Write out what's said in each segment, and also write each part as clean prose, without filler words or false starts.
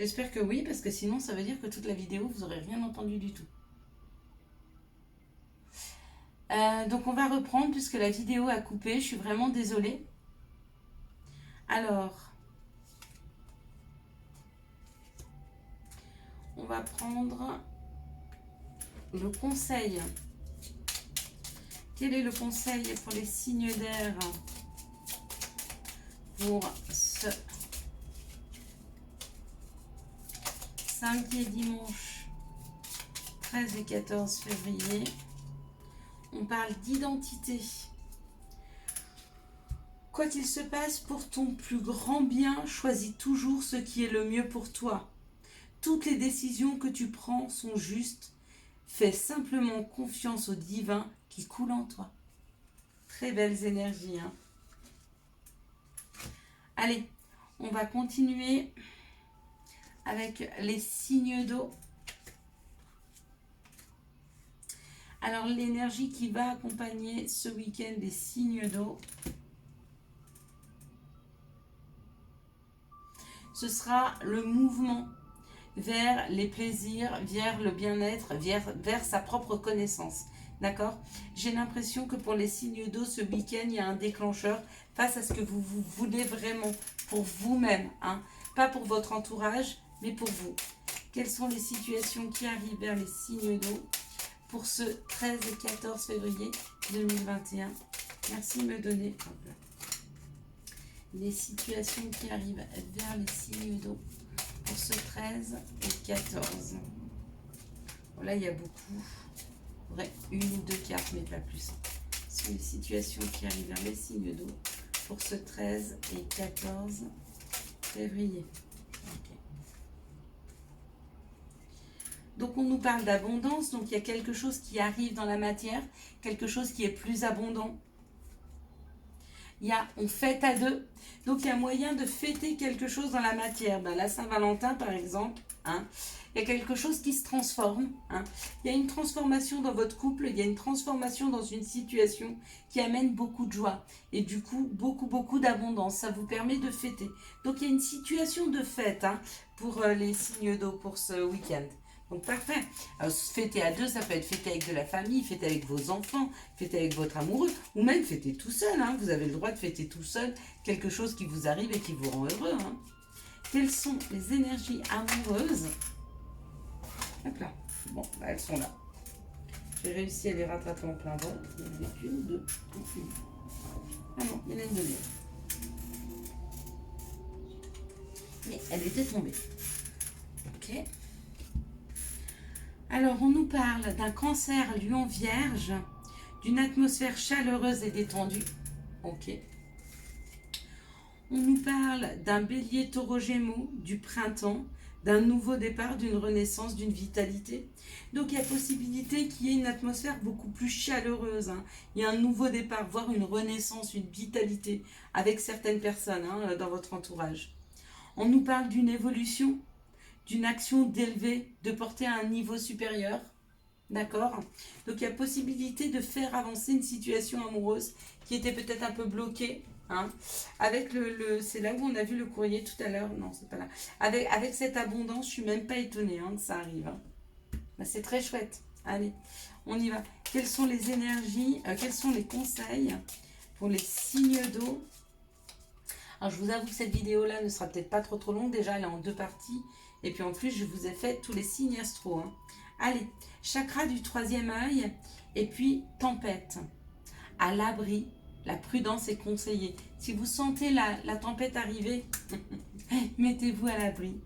J'espère que oui, parce que sinon ça veut dire que toute la vidéo, vous n'aurez rien entendu du tout. Donc on va reprendre puisque la vidéo a coupé. Je suis vraiment désolée. Alors, on va prendre le conseil. Quel est le conseil pour les signes d'air pour ce samedi et dimanche 13 et 14 février? On parle d'identité. Quoi qu'il se passe, pour ton plus grand bien, choisis toujours ce qui est le mieux pour toi. Toutes les décisions que tu prends sont justes. Fais simplement confiance au divin qui coule en toi. Très belles énergies, hein. Allez, on va continuer avec les signes d'eau. Alors, l'énergie qui va accompagner ce week-end des signes d'eau, ce sera le mouvement vers les plaisirs, vers le bien-être, vers sa propre connaissance. D'accord? J'ai l'impression que pour les signes d'eau, ce week-end, il y a un déclencheur face à ce que vous voulez vraiment pour vous-même, hein? Pas pour votre entourage, mais pour vous. Quelles sont les situations qui arrivent vers les signes d'eau pour ce 13 et 14 février 2021? Merci de me donner les situations qui arrivent vers les signes d'eau pour ce 13 et 14. Bon, là, il y a beaucoup. Ouais, une ou deux cartes, mais pas plus. Ce sont les situations qui arrivent vers les signes d'eau pour ce 13 et 14 février. Okay. Donc, on nous parle d'abondance. Donc, il y a quelque chose qui arrive dans la matière, quelque chose qui est plus abondant. On fête à deux. Donc, il y a moyen de fêter quelque chose dans la matière. La Saint-Valentin, par exemple, hein, il y a quelque chose qui se transforme. Hein. Il y a une transformation dans votre couple, il y a une transformation dans une situation qui amène beaucoup de joie. Et du coup, beaucoup d'abondance. Ça vous permet de fêter. Donc, il y a une situation de fête, hein, pour les signes d'eau pour ce week-end. Donc, parfait. Alors, fêter à deux, ça peut être fêter avec de la famille, fêter avec vos enfants, fêter avec votre amoureux, ou même fêter tout seul. Hein. Vous avez le droit de fêter tout seul quelque chose qui vous arrive et qui vous rend heureux. Hein. Quelles sont les énergies amoureuses? Hop là. Bon, elles sont là. J'ai réussi à les rattraper en plein vol. Il y en a qu'une ou deux. Ah non, il y en a une deuxième. Mais elle était tombée. Ok. Alors, on nous parle d'un cancer lion vierge, d'une atmosphère chaleureuse et détendue. Ok. On nous parle d'un bélier taureau gémeaux, du printemps, d'un nouveau départ, d'une renaissance, d'une vitalité. Donc, il y a possibilité qu'il y ait une atmosphère beaucoup plus chaleureuse. Hein. Il y a un nouveau départ, voire une renaissance, une vitalité avec certaines personnes, hein, dans votre entourage. On nous parle d'une évolution, d'une action d'élever, de porter à un niveau supérieur. D'accord? Donc il y a possibilité de faire avancer une situation amoureuse qui était peut-être un peu bloquée. Hein, avec c'est là où on a vu le courrier tout à l'heure. Non, c'est pas là. Avec cette abondance, je suis même pas étonnée, hein, que ça arrive. Hein. C'est très chouette. Allez, on y va. Quelles sont les énergies, quels sont les conseils pour les signes d'eau? Alors, je vous avoue que cette vidéo-là ne sera peut-être pas trop longue. Déjà, elle est en deux parties. Et puis, en plus, je vous ai fait tous les signes astro. Hein. Allez, chakra du troisième œil. Et puis, tempête. À l'abri, la prudence est conseillée. Si vous sentez la tempête arriver, mettez-vous à l'abri.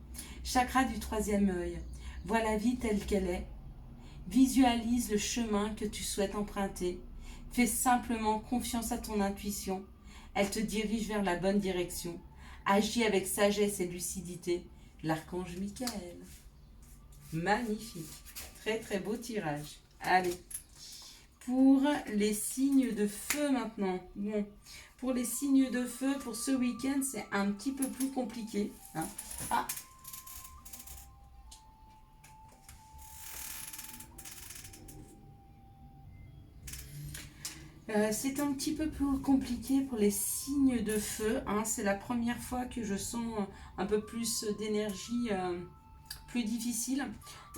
Chakra du troisième œil. Vois la vie telle qu'elle est. Visualise le chemin que tu souhaites emprunter. Fais simplement confiance à ton intuition. Elle te dirige vers la bonne direction. Agis avec sagesse et lucidité. L'archange Michael. Magnifique. Très très beau tirage. Allez. Pour les signes de feu maintenant. Bon. Pour les signes de feu, pour ce week-end, c'est un petit peu plus compliqué. Hein. Ah. C'est un petit peu plus compliqué pour les signes de feu, hein. C'est la première fois que je sens un peu plus d'énergie plus difficile.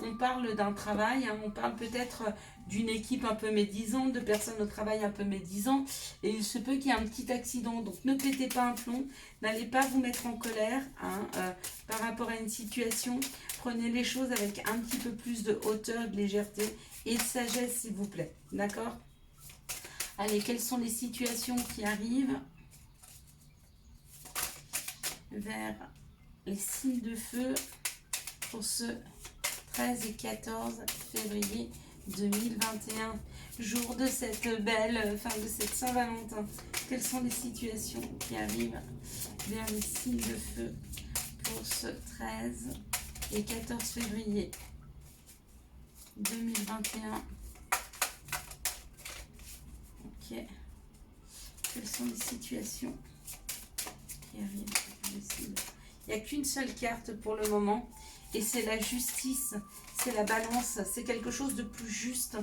On parle d'un travail, hein, on parle peut-être d'une équipe un peu médisante, de personnes au travail un peu médisantes, et il se peut qu'il y ait un petit accident. Donc ne pétez pas un plomb, n'allez pas vous mettre en colère, hein, par rapport à une situation. Prenez les choses avec un petit peu plus de hauteur, de légèreté et de sagesse, s'il vous plaît. D'accord ? Allez, quelles sont les situations qui arrivent vers les signes de feu pour ce 13 et 14 février 2021, jour de cette belle, fin de cette Saint-Valentin. Quelles sont les situations qui arrivent vers les signes de feu pour ce 13 et 14 février 2021? Ok. Quelles sont les situations qui arrivent? Il n'y a qu'une seule carte pour le moment. Et c'est la justice. C'est la balance. C'est quelque chose de plus juste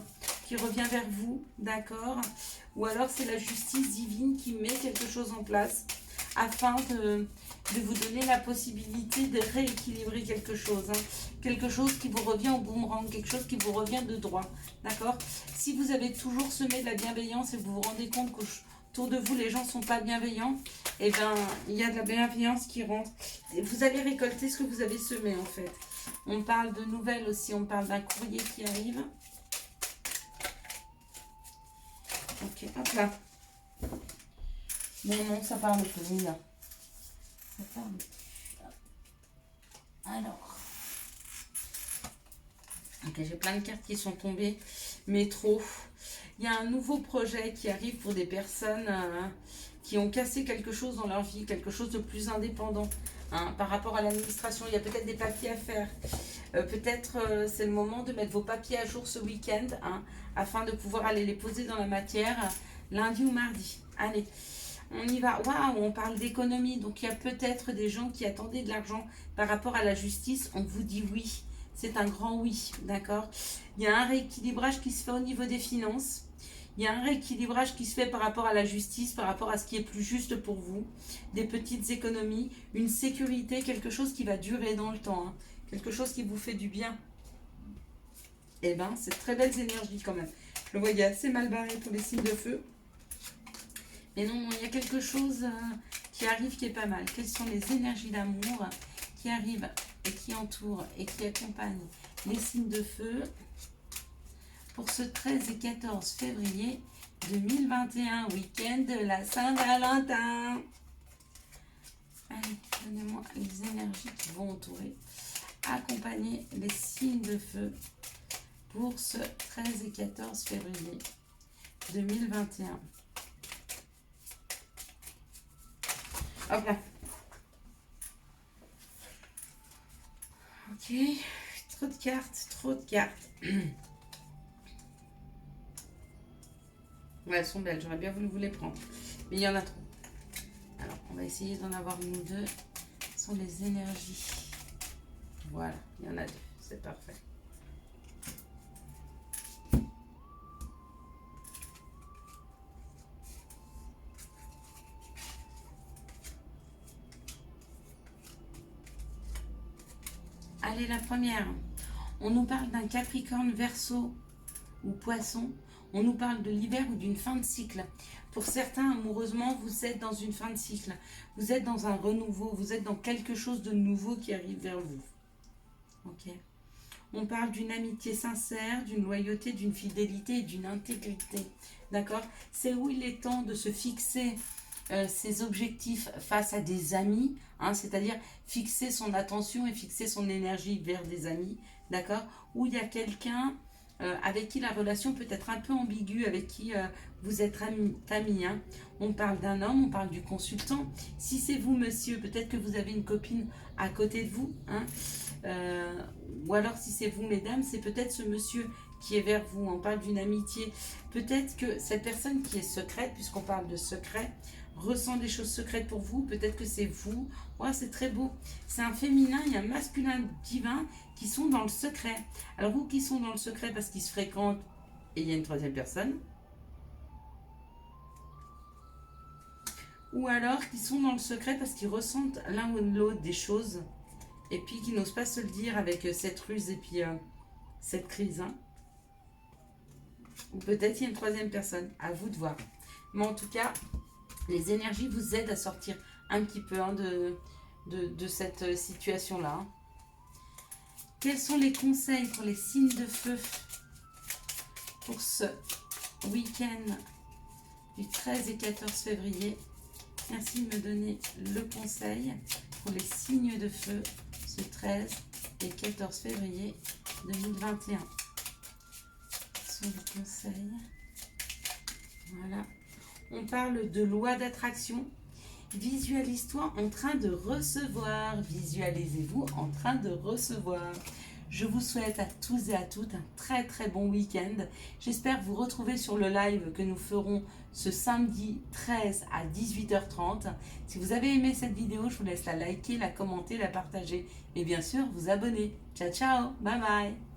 qui revient vers vous. D'accord? Ou alors c'est la justice divine qui met quelque chose en place afin de vous donner la possibilité de rééquilibrer quelque chose. Hein. Quelque chose qui vous revient au boomerang. Quelque chose qui vous revient de droit. D'accord? Si vous avez toujours semé de la bienveillance et vous vous rendez compte qu'autour de vous, les gens ne sont pas bienveillants, et bien, il y a de la bienveillance qui rentre. Et vous allez récolter ce que vous avez semé, en fait. On parle de nouvelles aussi. On parle d'un courrier qui arrive. Ok, hop là. Non, ça parle plus, là. Ça parle plus. Alors. Ok, j'ai plein de cartes qui sont tombées, mais trop. Il y a un nouveau projet qui arrive pour des personnes qui ont cassé quelque chose dans leur vie, quelque chose de plus indépendant. Hein, par rapport à l'administration, il y a peut-être des papiers à faire. Peut-être c'est le moment de mettre vos papiers à jour ce week-end, hein, afin de pouvoir aller les poser dans la matière lundi ou mardi. Allez, on y va. Waouh, on parle d'économie. Donc il y a peut-être des gens qui attendaient de l'argent par rapport à la justice. On vous dit oui. C'est un grand oui, d'accord? Il y a un rééquilibrage qui se fait au niveau des finances. Il y a un rééquilibrage qui se fait par rapport à la justice, par rapport à ce qui est plus juste pour vous. Des petites économies, une sécurité, quelque chose qui va durer dans le temps. Hein. Quelque chose qui vous fait du bien. Eh bien, c'est très belles énergies quand même. Je le voyais assez mal barré pour les signes de feu. Mais non, il y a quelque chose qui arrive qui est pas mal. Quelles sont les énergies d'amour qui arrivent et qui entourent et qui accompagnent les signes de feu pour ce 13 et 14 février 2021, week-end de la Saint-Valentin. Allez, donnez-moi les énergies qui vont entourer, accompagner les signes de feu pour ce 13 et 14 février 2021. Hop là. Ok, trop de cartes, trop de cartes. Ouais, elles sont belles, j'aurais bien voulu vous les prendre. Mais il y en a trop. Alors, on va essayer d'en avoir une ou deux. Ce sont les énergies. Voilà, il y en a deux. C'est parfait. Allez, la première. On nous parle d'un Capricorne, Verseau ou Poisson. On nous parle de l'hiver ou d'une fin de cycle. Pour certains, amoureusement, vous êtes dans une fin de cycle. Vous êtes dans un renouveau. Vous êtes dans quelque chose de nouveau qui arrive vers vous. Ok. On parle d'une amitié sincère, d'une loyauté, d'une fidélité et d'une intégrité. D'accord? C'est où il est temps de se fixer ses objectifs face à des amis, hein, c'est-à-dire fixer son attention et fixer son énergie vers des amis, d'accord? Où il y a quelqu'un avec qui la relation peut être un peu ambiguë, avec qui vous êtes amis. Hein. On parle d'un homme, on parle du consultant. Si c'est vous, monsieur, peut-être que vous avez une copine à côté de vous. Hein. Ou alors, si c'est vous, mesdames, c'est peut-être ce monsieur qui est vers vous. On parle d'une amitié. Peut-être que cette personne qui est secrète, puisqu'on parle de secret, ressent des choses secrètes pour vous. Peut-être que c'est vous. Ouais, c'est très beau. C'est un féminin et un masculin divin qui sont dans le secret. Alors, vous qui sont dans le secret parce qu'ils se fréquentent et il y a une troisième personne. ou alors qui sont dans le secret parce qu'ils ressentent l'un ou l'autre des choses et puis qui n'osent pas se le dire avec cette ruse et puis cette crise. Hein. Ou peut-être il y a une troisième personne, à vous de voir. Mais en tout cas, les énergies vous aident à sortir un petit peu hein, de cette situation-là. Hein. Quels sont les conseils pour les signes de feu pour ce week-end du 13 et 14 février? Merci de me donner le conseil pour les signes de feu ce 13 et 14 février 2021. Sur le conseil. Voilà. On parle de loi d'attraction. Visualise-toi en train de recevoir. Visualisez-vous en train de recevoir. Je vous souhaite à tous et à toutes un très très bon week-end. J'espère vous retrouver sur le live que nous ferons ce samedi 13 à 18h30. Si vous avez aimé cette vidéo, je vous laisse la liker, la commenter, la partager et bien sûr vous abonner. Ciao ciao, bye bye.